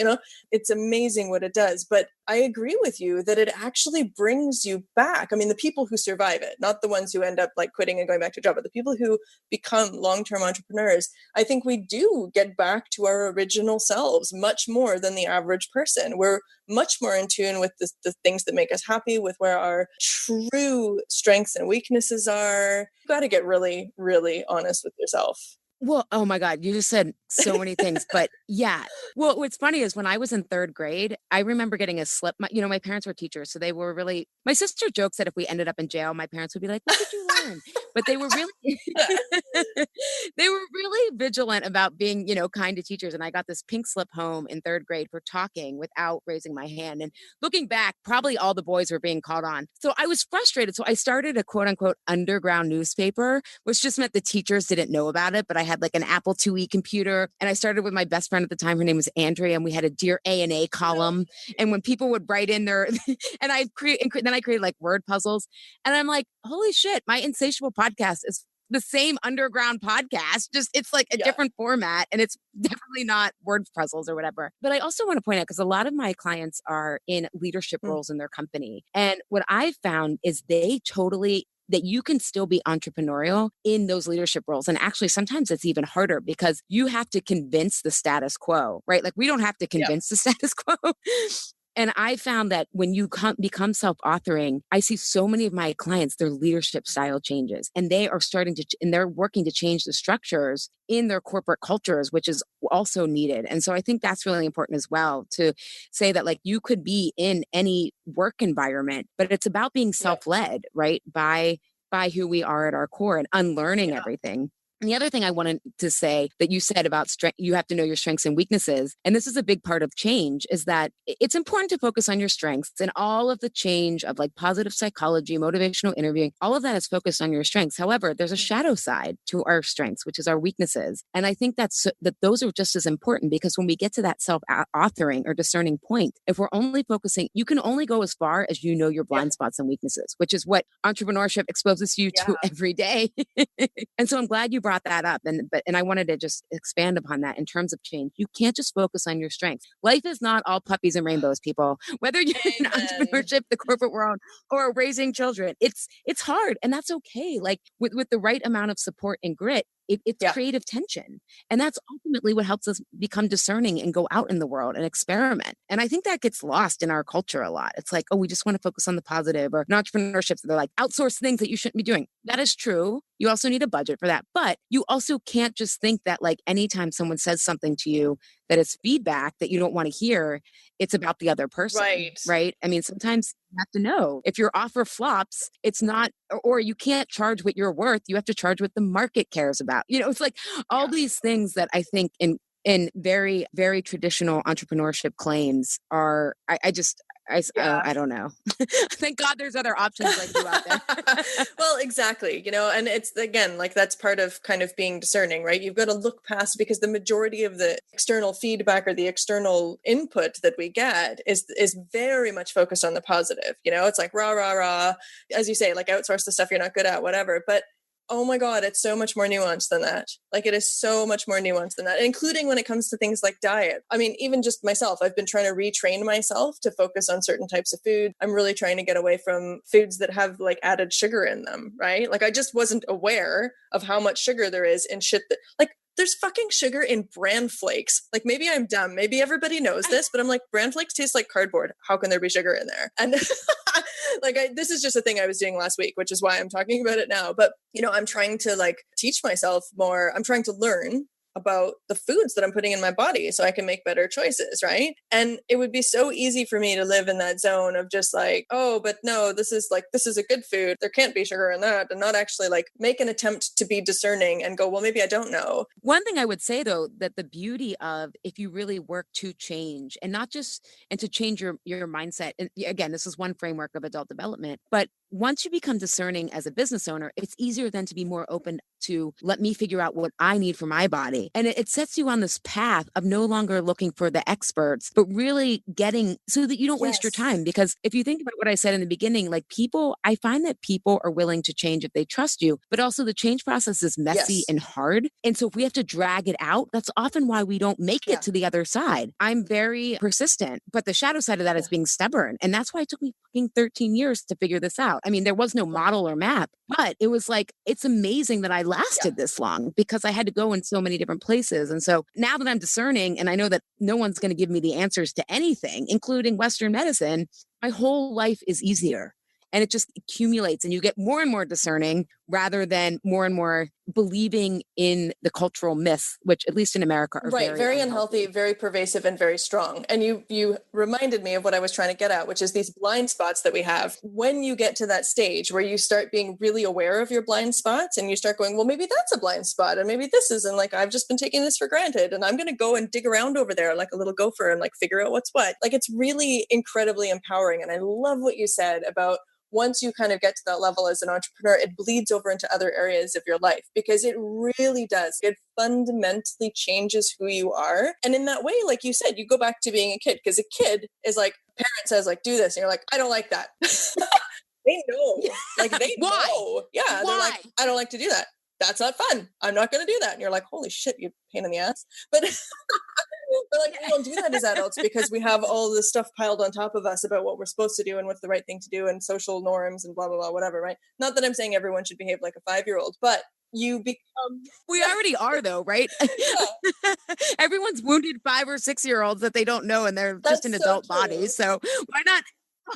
It's amazing what it does. But I agree with you that it actually brings you back. I mean, the people who survive it, not the ones who end up like quitting and going back to a job, but the people who become long-term entrepreneurs, I think we do get back to our original selves much more than the average person. We're much more in tune with the things that make us happy, with where our true strengths and weaknesses are. You got to get really, really honest with yourself. Well, oh my God, you just said so many things, but yeah. Well, what's funny is when I was in third grade, I remember getting a slip. My parents were teachers, so they were really, my sister jokes that if we ended up in jail, my parents would be like, what did you learn? But they were really, they were really vigilant about being, kind to teachers. And I got this pink slip home in third grade for talking without raising my hand. And looking back, probably all the boys were being called on. So I was frustrated. So I started a quote unquote underground newspaper, which just meant the teachers didn't know about it, but I had like an Apple IIe computer, and I started with my best friend at the time. Her name was Andrea, and we had a Dear A&A column. And when people would write in their, and then I created like word puzzles. And I'm like, holy shit, my Insatiable podcast is the same underground podcast. Just it's like a different format, and it's definitely not word puzzles or whatever. But I also want to point out, because a lot of my clients are in leadership roles in their company. And what I found is that you can still be entrepreneurial in those leadership roles. And actually, sometimes it's even harder because you have to convince the status quo, right? Like we don't have to convince the status quo. And I found that when you become self-authoring, I see so many of my clients, their leadership style changes, and they are and they're working to change the structures in their corporate cultures, which is also needed. And so I think that's really important as well, to say that like you could be in any work environment, but it's about being self-led, right? By who we are at our core and unlearning everything. And the other thing I wanted to say that you said about strength, you have to know your strengths and weaknesses. And this is a big part of change, is that it's important to focus on your strengths, and all of the change of like positive psychology, motivational interviewing, all of that is focused on your strengths. However, there's a shadow side to our strengths, which is our weaknesses. And I think that those are just as important, because when we get to that self-authoring or discerning point, if we're only focusing, you can only go as far as you know your blind spots and weaknesses, which is what entrepreneurship exposes you to every day. And so I'm glad you brought that up. And I wanted to just expand upon that in terms of change. You can't just focus on your strengths. Life is not all puppies and rainbows, people. Whether you're in entrepreneurship, the corporate world, or raising children, it's hard, and that's okay. Like with the right amount of support and grit, it's creative tension. And that's ultimately what helps us become discerning and go out in the world and experiment. And I think that gets lost in our culture a lot. It's like, oh, we just want to focus on the positive, or in entrepreneurship, they're like, outsource things that you shouldn't be doing. That is true. You also need a budget for that. But you also can't just think that like anytime someone says something to you that is feedback that you don't want to hear, it's about the other person. Right. I mean, sometimes you have to know if your offer flops, it's not, or you can't charge what you're worth. You have to charge what the market cares about. It's like all these things that I think in very, very traditional entrepreneurship claims are, I don't know. Thank God there's other options like you out there. Well, exactly. And it's, again, like that's part of kind of being discerning, right? You've got to look past, because the majority of the external feedback or the external input that we get is very much focused on the positive. It's like rah, rah, rah, as you say, like outsource the stuff you're not good at, whatever. But oh my God, it's so much more nuanced than that. Like it is so much more nuanced than that, including when it comes to things like diet. I mean, even just myself, I've been trying to retrain myself to focus on certain types of food. I'm really trying to get away from foods that have like added sugar in them, right? Like I just wasn't aware of how much sugar there is in shit that, like, there's fucking sugar in bran flakes. Like maybe I'm dumb. Maybe everybody knows this, but I'm like, bran flakes taste like cardboard. How can there be sugar in there? And like, this is just a thing I was doing last week, which is why I'm talking about it now. But, I'm trying to like teach myself more. I'm trying to learn about the foods that I'm putting in my body so I can make better choices, right? And it would be so easy for me to live in that zone of just like, oh, but no, this is a good food. There can't be sugar in that, and not actually like make an attempt to be discerning and go, well, maybe I don't know. One thing I would say though, that the beauty of if you really work to change and to change your mindset, and again, this is one framework of adult development, but once you become discerning as a business owner, it's easier then to be more open to let me figure out what I need for my body. And it sets you on this path of no longer looking for the experts, but really getting so that you don't waste your time. Because if you think about what I said in the beginning, like I find that people are willing to change if they trust you, but also the change process is messy and hard. And so if we have to drag it out, that's often why we don't make it to the other side. I'm very persistent, but the shadow side of that is being stubborn. And that's why it took me fucking 13 years to figure this out. I mean, there was no model or map, but it was like, it's amazing that I lasted this long because I had to go in so many different places. And so now that I'm discerning and I know that no one's going to give me the answers to anything, including Western medicine, my whole life is easier. And it just accumulates and you get more and more discerning rather than more and more believing in the cultural myths, which at least in America are very unhealthy, very pervasive and very strong. And you reminded me of what I was trying to get at, which is these blind spots that we have. When you get to that stage where you start being really aware of your blind spots and you start going, well, maybe that's a blind spot and maybe this isn't, like, I've just been taking this for granted and I'm going to go and dig around over there like a little gopher and like figure out what's what. Like, it's really incredibly empowering. And I love what you said about once you kind of get to that level as an entrepreneur, it bleeds over into other areas of your life, because it really does. It fundamentally changes who you are. And in that way, like you said, you go back to being a kid, because a kid is like, parent says like, do this. And you're like, I don't like that. They know, like they Why? know. Yeah. Why? They're like, I don't like to do that. That's not fun. I'm not going to do that. And you're like, holy shit, you pain in the ass. But but like, we don't do that as adults because we have all this stuff piled on top of us about what we're supposed to do and what's the right thing to do and social norms and blah, blah, blah, whatever, right? Not that I'm saying everyone should behave like a 5-year-old, but you become... We already are, though, right? Yeah. Everyone's wounded 5 or 6-year-olds that they don't know, and they're just in That's so adult true. bodies. So why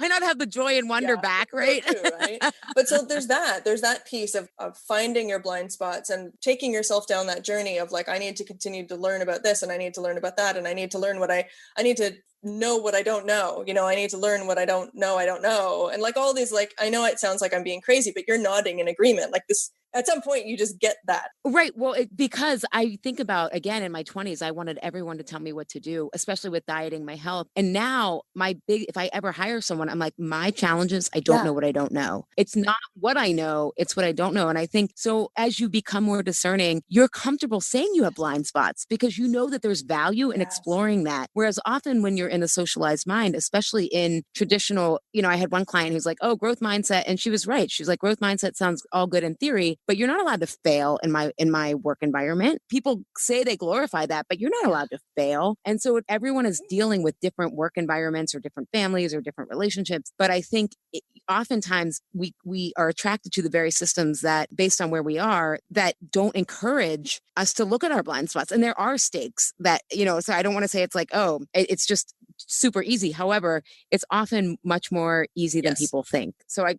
not have the joy and wonder back, right? So true, right? But so there's that piece of finding your blind spots and taking yourself down that journey of like, I need to continue to learn about this, and I need to learn about that, and I need to learn what I need to know what I don't know. You know, I need to learn what I don't know. And like all these, like, I know it sounds like I'm being crazy, but you're nodding in agreement. Like this, at some point you just get that. Right. Well, because I think about, again, in my 20s, I wanted everyone to tell me what to do, especially with dieting, my health. And now if I ever hire someone, I'm like, my challenge is I don't know what I don't know. It's not what I know, it's what I don't know. And I think so as you become more discerning, you're comfortable saying you have blind spots because you know that there's value in exploring that. Whereas often when you're in a socialized mind, especially in traditional, I had one client who's like, oh, growth mindset. And she was right. She was like, growth mindset sounds all good in theory, but you're not allowed to fail in my work environment. People say they glorify that, but you're not allowed to fail. And so everyone is dealing with different work environments or different families or different relationships. But I think oftentimes we are attracted to the very systems that, based on where we are, that don't encourage us to look at our blind spots. And there are stakes that, so I don't want to say it's like, oh, it's just super easy. However, it's often much more easy than people think. So I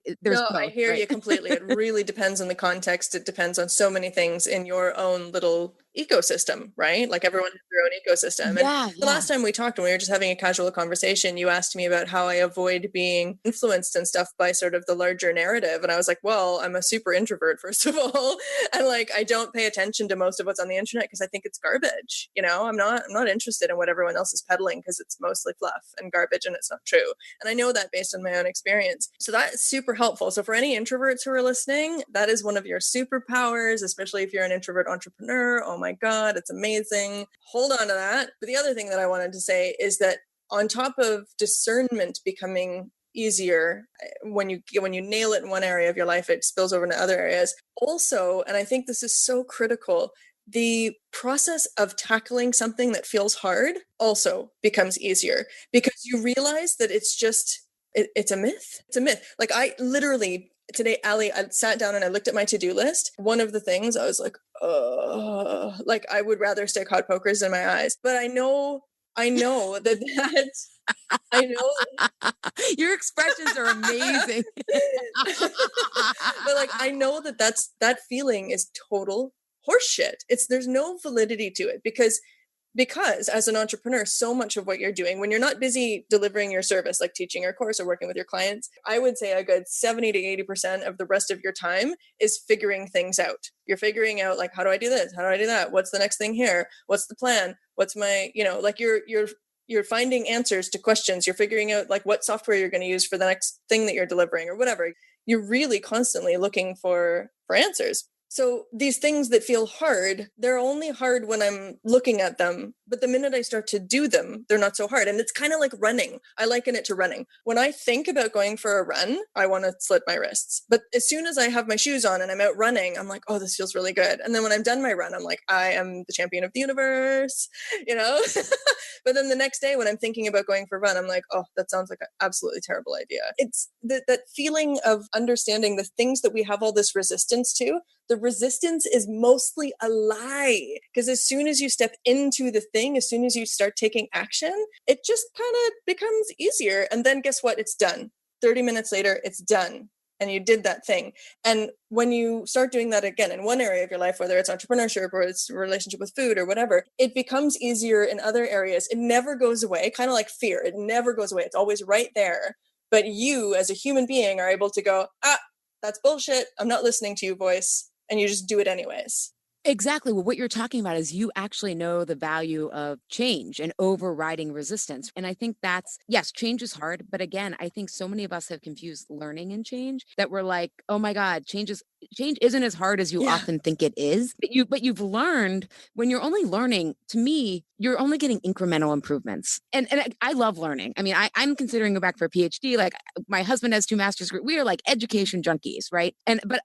hear you completely. It really depends on the context. It depends on so many things in your own little ecosystem, right? Like everyone has their own ecosystem. And the last time we talked, when we were just having a casual conversation, you asked me about how I avoid being influenced and stuff by sort of the larger narrative. And I was like, well, I'm a super introvert, first of all. And like, I don't pay attention to most of what's on the internet because I think it's garbage. I'm not interested in what everyone else is peddling because it's mostly fluff and garbage and it's not true. And I know that based on my own experience. So that is super helpful. So for any introverts who are listening, that is one of your superpowers, especially if you're an introvert entrepreneur. Oh my God, it's amazing. Hold on to that. But the other thing that I wanted to say is that on top of discernment becoming easier, when you nail it in one area of your life, it spills over into other areas. Also, and I think this is so critical, the process of tackling something that feels hard also becomes easier because you realize that it's a myth. It's a myth. Like I literally today, Ali, I sat down and I looked at my to-do list. One of the things I was like, like I would rather stick hot pokers in my eyes, but I know that I know your expressions are amazing. But like I know that feeling is total horseshit. There's no validity to it because as an entrepreneur, so much of what you're doing when you're not busy delivering your service, like teaching your course or working with your clients, I would say a good 70 to 80% of the rest of your time is figuring things out. You're figuring out like, how do I do this? How do I do that? What's the next thing here? What's the plan? What's my, like you're finding answers to questions. You're figuring out like what software you're going to use for the next thing that you're delivering or whatever. You're really constantly looking for answers. So these things that feel hard, they're only hard when I'm looking at them. But the minute I start to do them, they're not so hard. And it's kind of like running. I liken it to running. When I think about going for a run, I want to slit my wrists. But as soon as I have my shoes on and I'm out running, I'm like, oh, this feels really good. And then when I'm done my run, I'm like, I am the champion of the universe, But then the next day when I'm thinking about going for a run, I'm like, oh, that sounds like an absolutely terrible idea. It's that feeling of understanding the things that we have all this resistance to. The resistance is mostly a lie because as soon as you step into the thing, as soon as you start taking action, it just kind of becomes easier. And then guess what? It's done. 30 minutes later, it's done. And you did that thing. And when you start doing that again in one area of your life, whether it's entrepreneurship or it's a relationship with food or whatever, it becomes easier in other areas. It never goes away, kind of like fear. It never goes away. It's always right there. But you as a human being are able to go, that's bullshit. I'm not listening to you, voice. And you just do it anyways. Exactly. Well, what you're talking about is you actually know the value of change and overriding resistance. And I think that's, yes, change is hard. But again, I think so many of us have confused learning and change that we're like, oh my God, change isn't as hard as you Yeah. often think it is. But you've learned when you're only learning, to me, you're only getting incremental improvements. And I love learning. I mean, I'm considering going back for a PhD. Like my husband has 2 master's degrees. We are like education junkies, right?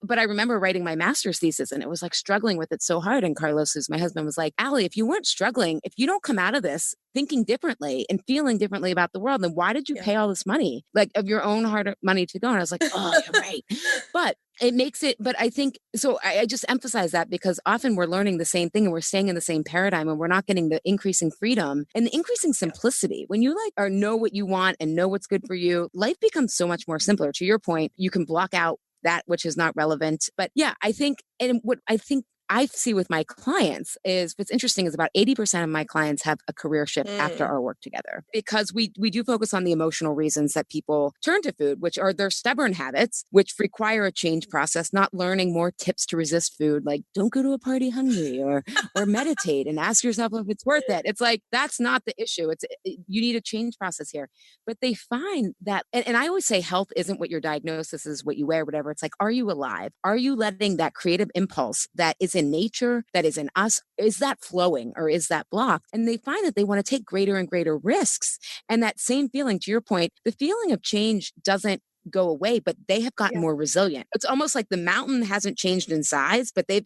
But I remember writing my master's thesis and it was like struggling with it so hard. And Carlos, who's my husband, was like, Allie, if you weren't struggling, if you don't come out of this thinking differently and feeling differently about the world, then why did you pay all this money, like of your own hard money to go? And I was like, oh, you're right. But it makes it, but I think, so I just emphasize that because often we're learning the same thing and we're staying in the same paradigm and we're not getting the increasing freedom and the increasing simplicity. When you like or know what you want and know what's good for you, life becomes so much more simpler. To your point, you can block out that which is not relevant. But yeah, I think, and what I think I see with my clients is what's interesting is about 80% of my clients have a career shift after our work together because we do focus on the emotional reasons that people turn to food, which are their stubborn habits, which require a change process, not learning more tips to resist food, like don't go to a party hungry or meditate and ask yourself if it's worth it. It's like, that's not the issue. You need a change process here. But they find that, and I always say health isn't what your diagnosis is, what you wear, whatever. It's like, are you alive? Are you letting that creative impulse that is in nature, that is in us, is that flowing or is that blocked? And they find that they want to take greater and greater risks. And that same feeling, to your point, the feeling of change doesn't go away, but they have gotten more resilient. It's almost like the mountain hasn't changed in size, but they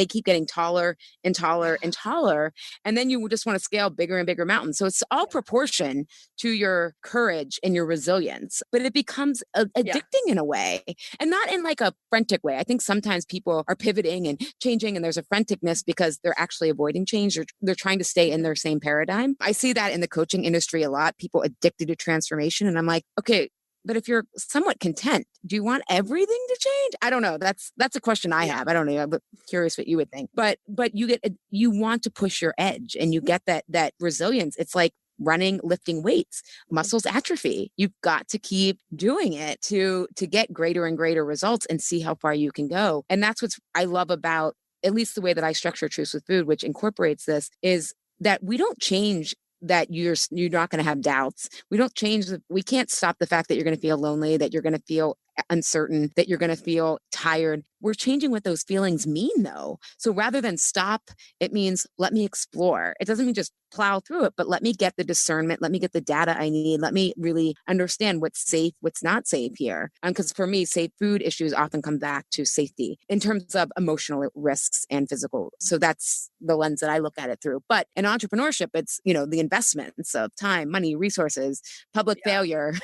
keep getting taller and taller and taller. And then you just want to scale bigger and bigger mountains. So it's all proportion to your courage and your resilience, but it becomes addicting in a way and not in like a frantic way. I think sometimes people are pivoting and changing and there's a franticness because they're actually avoiding change or they're trying to stay in their same paradigm. I see that in the coaching industry a lot, people addicted to transformation. And I'm like, okay, but if you're somewhat content, do you want everything to change? I don't know. That's a question I have. I don't know. I'm curious what you would think. But you want to push your edge and you get that resilience. It's like running, lifting weights, muscles atrophy. You've got to keep doing it to get greater and greater results and see how far you can go. And that's what I love about at least the way that I structure Truths with Food, which incorporates this, is that we don't change that you're not going to have doubts. We don't change we can't stop the fact that you're going to feel lonely, that you're going to feel uncertain, that you're going to feel tired. We're changing what those feelings mean though. So rather than stop, it means let me explore. It doesn't mean just plow through it, but let me get the discernment. Let me get the data I need. Let me really understand what's safe, what's not safe here. Because for me, safe food issues often come back to safety in terms of emotional risks and physical. So that's the lens that I look at it through. But in entrepreneurship, it's, the investments of time, money, resources, public failure,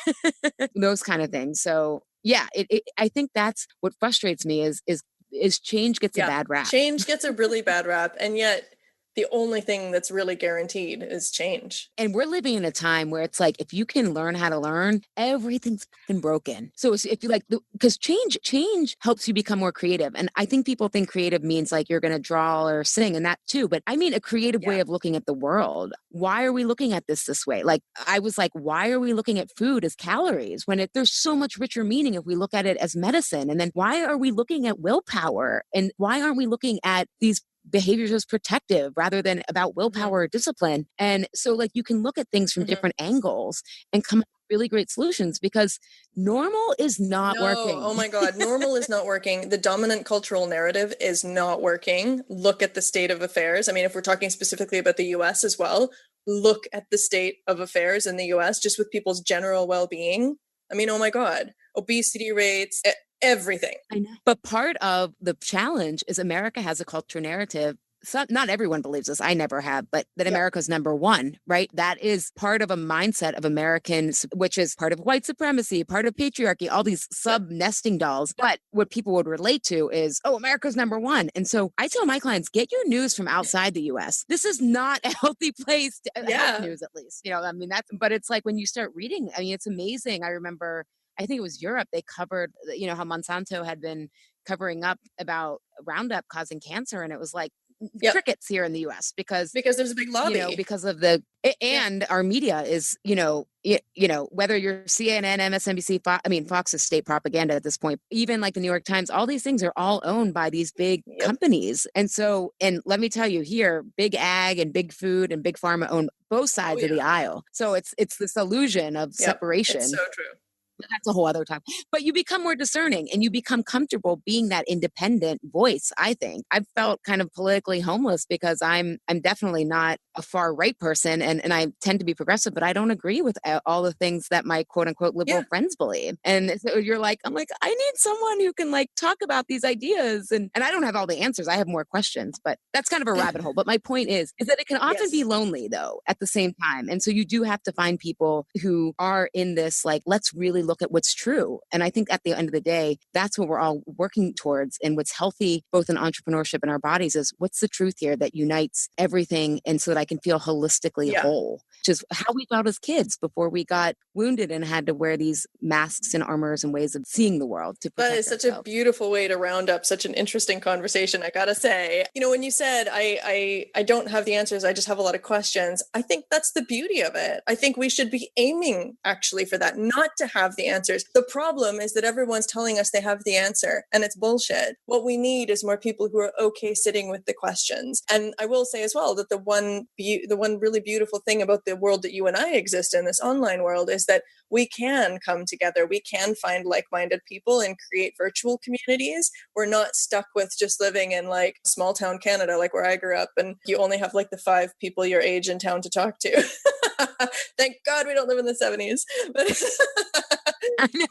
those kind of things. So yeah, I think that's what frustrates me is change gets a bad rap. Change gets a really bad rap. And yet the only thing that's really guaranteed is change. And we're living in a time where it's like, if you can learn how to learn, everything's fucking broken. So if you like, because change helps you become more creative. And I think people think creative means like you're going to draw or sing and that too. But I mean, a creative way of looking at the world. Why are we looking at this way? Like, I was like, why are we looking at food as calories when there's so much richer meaning if we look at it as medicine? And then why are we looking at willpower? And why aren't we looking at these behaviors as protective rather than about willpower or discipline? And so like you can look at things from different angles and come up with really great solutions because normal is not working. Oh my God. Normal is not working. The dominant cultural narrative is not working. Look at the state of affairs. I mean, if we're talking specifically about the US as well, look at the state of affairs in the US just with people's general well-being. I mean, oh my God, obesity rates, everything. I know. But part of the challenge is America has a culture narrative. So not everyone believes this. I never have, but that America's number one, right? That is part of a mindset of Americans, which is part of white supremacy, part of patriarchy, all these sub nesting dolls. But what people would relate to is, oh, America's number one. And so I tell my clients, get your news from outside the US. This is not a healthy place to health news, at least. I mean, but it's like when you start reading, I mean, it's amazing. I remember, I think it was Europe, they covered, how Monsanto had been covering up about Roundup causing cancer. And it was like, crickets here in the US because there's a big lobby, because of and our media is, whether you're CNN, MSNBC, Fox is state propaganda at this point, even like the New York Times, all these things are all owned by these big companies. And so, and let me tell you here, big ag and big food and big pharma own both sides of the aisle. So it's this illusion of separation. It's so true. That's a whole other time. But you become more discerning and you become comfortable being that independent voice, I think. I've felt kind of politically homeless because I'm definitely not a far right person and I tend to be progressive, but I don't agree with all the things that my quote unquote liberal friends believe. And so I'm like, I need someone who can like talk about these ideas. And I don't have all the answers. I have more questions, but that's kind of a rabbit hole. But my point is that it can often be lonely though at the same time. And so you do have to find people who are in this, like, let's really look at what's true. And I think at the end of the day, that's what we're all working towards. And what's healthy, both in entrepreneurship and our bodies, is what's the truth here that unites everything. And so that I can feel holistically whole, which is how we felt as kids before we got wounded and had to wear these masks and armors and ways of seeing the world to protect ourselves. Such a beautiful way to round up such an interesting conversation. I gotta say, when you said, I don't have the answers, I just have a lot of questions. I think that's the beauty of it. I think we should be aiming actually for that, not to have the answers. The problem is that everyone's telling us they have the answer and it's bullshit. What we need is more people who are okay sitting with the questions. And I will say as well that the one really beautiful thing about the world that you and I exist in, this online world, is that we can come together. We can find like-minded people and create virtual communities. We're not stuck with just living in like small town Canada, like where I grew up, and you only have like the 5 people your age in town to talk to. Thank God we don't live in the 70s. I know.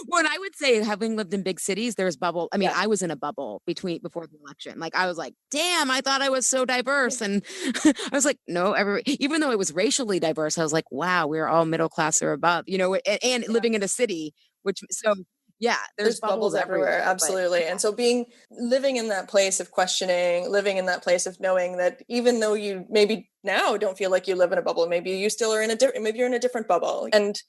Well, I would say, having lived in big cities, there's bubble. I mean, I was in a bubble before the election. Like, I was like, damn, I thought I was so diverse. And I was like, no, even though it was racially diverse, I was like, wow, we're all middle class or above, and living in a city, there's bubbles everywhere. Absolutely. And so living in that place of questioning, living in that place of knowing that even though you maybe now don't feel like you live in a bubble, maybe you still are maybe you're in a different bubble. And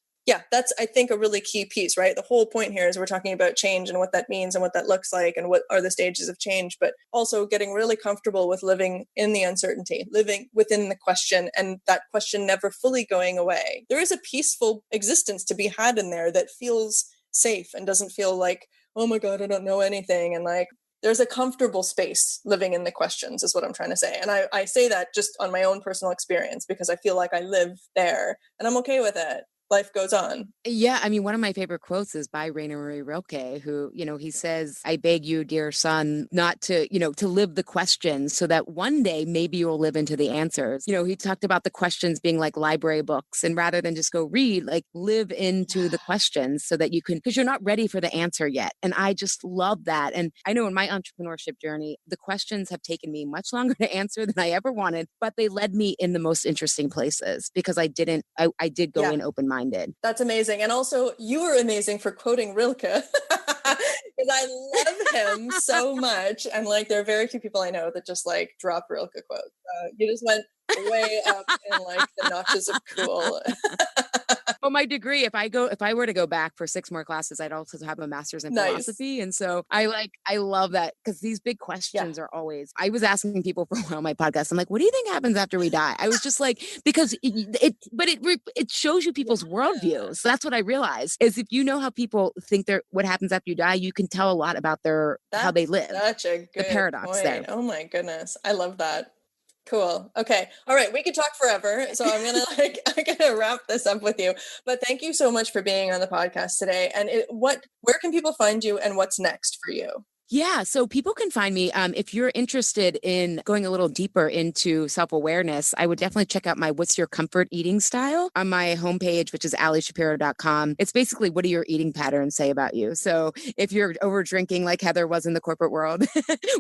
that's, I think, a really key piece, right? The whole point here is we're talking about change and what that means and what that looks like and what are the stages of change, but also getting really comfortable with living in the uncertainty, living within the question, and that question never fully going away. There is a peaceful existence to be had in there that feels safe and doesn't feel like, oh my God, I don't know anything. And like, there's a comfortable space living in the questions is what I'm trying to say. And I say that just on my own personal experience because I feel like I live there and I'm okay with it. Life goes on. Yeah. I mean, one of my favorite quotes is by Rainer Maria Rilke, who, he says, I beg you, dear son, not to, to live the questions so that one day maybe you'll live into the answers. He talked about the questions being like library books, and rather than just go read, like live into the questions so that you can, because you're not ready for the answer yet. And I just love that. And I know in my entrepreneurship journey, the questions have taken me much longer to answer than I ever wanted, but they led me in the most interesting places because I did go in open-minded. That's amazing. And also, you were amazing for quoting Rilke because I love him so much. And like, there are very few people I know that just like drop Rilke quotes. You just went way up in like the notches of cool. Well, my degree, if I were to go back for 6 more classes, I'd also have a master's in philosophy. And so I love that because these big questions are always, I was asking people for a while on my podcast. I'm like, what do you think happens after we die? I was just like, because it shows you people's worldviews. So that's what I realized is if you know how people think what happens after you die, you can tell a lot about how they live. Such a good paradox point. there. Oh my goodness. I love that. Cool. Okay. All right. We could talk forever. So I'm gonna wrap this up with you. But thank you so much for being on the podcast today. And where can people find you and what's next for you? Yeah, so people can find me. If you're interested in going a little deeper into self-awareness, I would definitely check out my What's Your Comfort Eating Style on my homepage, which is alishapiro.com. It's basically, what do your eating patterns say about you? So if you're over drinking like Heather was in the corporate world,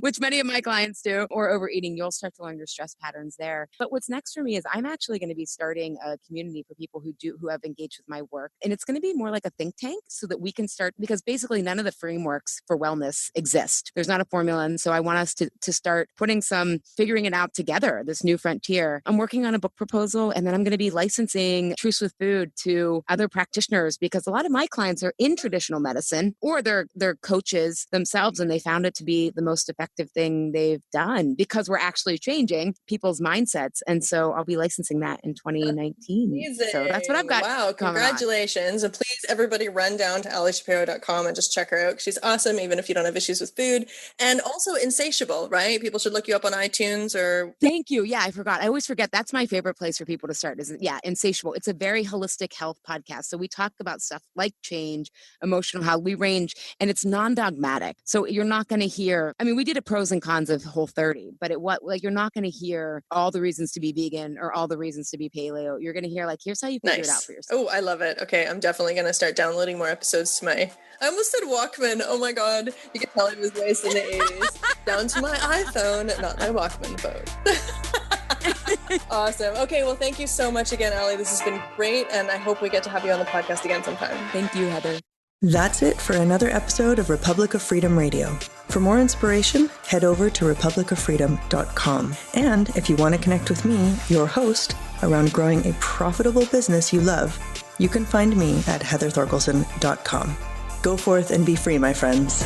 which many of my clients do, or overeating, you'll start to learn your stress patterns there. But what's next for me is I'm actually going to be starting a community for people who have engaged with my work. And it's going to be more like a think tank so that we can start, because basically none of the frameworks for wellness exist. exist. There's not a formula. And so I want us to start figuring it out together, this new frontier. I'm working on a book proposal, and then I'm going to be licensing Truths with Food to other practitioners, because a lot of my clients are in traditional medicine, or they're coaches themselves, and they found it to be the most effective thing they've done, because we're actually changing people's mindsets. And so I'll be licensing that in 2019. Amazing. So that's what I've got. Wow, congratulations. And please, everybody, run down to alishapiro.com and just check her out. She's awesome, even if you don't have issues with food. And also Insatiable, right? People should look you up on iTunes or... Thank you. Yeah, I forgot. I always forget. That's my favorite place for people to start, Insatiable. It's a very holistic health podcast. So we talk about stuff like change, emotional health, we range, and it's non-dogmatic. So you're not going to hear, we did a pros and cons of Whole30, but you're not going to hear all the reasons to be vegan or all the reasons to be paleo. You're going to hear here's how you figure it out for yourself. Oh, I love it. Okay, I'm definitely going to start downloading more episodes to I almost said Walkman. Oh my God. You can tell I was raised in the 80s. Down to my iPhone, not my Walkman phone. Awesome. Okay, well, thank you so much again, Ali. This has been great, and I hope we get to have you on the podcast again sometime. Thank you, Heather. That's it for another episode of Republic of Freedom Radio. For more inspiration, head over to republicoffreedom.com. And if you want to connect with me, your host, around growing a profitable business you love, you can find me at heatherthorkelson.com. Go forth and be free, my friends.